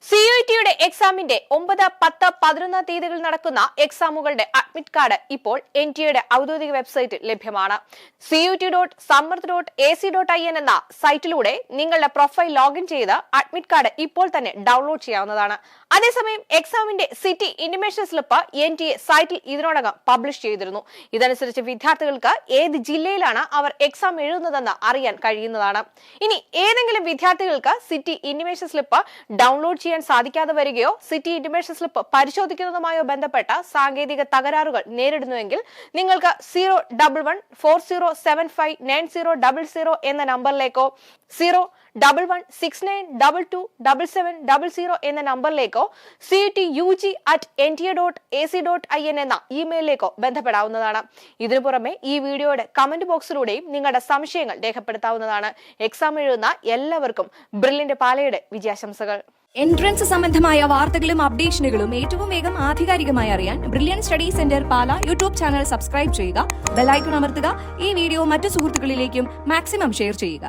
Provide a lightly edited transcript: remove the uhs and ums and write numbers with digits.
CUET-യുടെ എക്സാമിന്റെ 9, 10, 11 തീയതികളിൽ നടക്കുന്ന എക്സാമുകളുടെ അഡ്മിറ്റ് കാർഡ് ഇപ്പോൾ NTA-യുടെ ഔദ്യോഗിക വെബ്സൈറ്റിൽ ലഭ്യമാണ്. CUET.samruddh.ac.in എന്ന സൈറ്റിലൂടെ നിങ്ങളുടെ പ്രൊഫൈൽ ലോഗിൻ ചെയ്ത് അഡ്മിറ്റ് കാർഡ് ഇപ്പോൾ തന്നെ ഡൗൺലോഡ് ചെയ്യാവുന്നതാണ്. അതേസമയം എക്സാമിന്റെ സിറ്റി ഇന്റിമേഷൻ സ്ലിപ്പ് NTA സൈറ്റിൽ ഇതിനോടകം പബ്ലിഷ് ചെയ്തിരുന്നു. ഇതനുസരിച്ച് വിദ്യാർത്ഥികൾക്ക് ഏത് ജില്ലയിലാണ് അവർ എക്സാം എഴുതുന്നതെന്ന് അറിയാൻ കഴിയുന്നതാണ്. ഇനി ഏതെങ്കിലും വിദ്യാർത്ഥികൾക്ക് സിറ്റി ഇന്റിമേഷൻ സ്ലിപ്പ് ഡൗൺലോഡ് ചെയ്യാൻ സാധിക്കാതെ വരികയോ സിറ്റി ഇന്റിമേഷൻ സ്ലിപ്പ് പരിശോധിക്കുന്നതുമായോ ബന്ധപ്പെട്ട സാങ്കേതിക തകരാറുകൾ നേരിടുന്നുവെങ്കിൽ നിങ്ങൾക്ക് 01140759000 എന്ന നമ്പറിലേക്കോ 01169227700 എന്ന നമ്പറിലേക്കോ cutug@nta.ac.in എന്ന ഇമെയിലിലേക്കോ ബന്ധപ്പെടാവുന്നതാണ്. ഇതിനു പുറമെ ഈ വീഡിയോയുടെ കമന്റ് ബോക്സിലൂടെയും നിങ്ങളുടെ സംശയങ്ങൾ രേഖപ്പെടുത്താവുന്നതാണ്. എക്സാം എഴുതുന്ന എല്ലാവർക്കും ബ്രില്യന്റ് പാലയുടെ വിജയാശംസകൾ. എൻട്രൻസ് സംബന്ധമായ വാർത്തകളും അപ്ഡേഷനുകളും ഏറ്റവും വേഗം ആധികാരികമായി അറിയാൻ ബ്രില്യൻ സ്റ്റഡി സെന്റർ പാല യൂട്യൂബ് ചാനൽ സബ്സ്ക്രൈബ് ചെയ്യുക, ബെൽ ഐക്കൺ അമർത്തുക. ഈ വീഡിയോ മറ്റു സുഹൃത്തുക്കളിലേക്കും മാക്സിമം ഷെയർ ചെയ്യുക.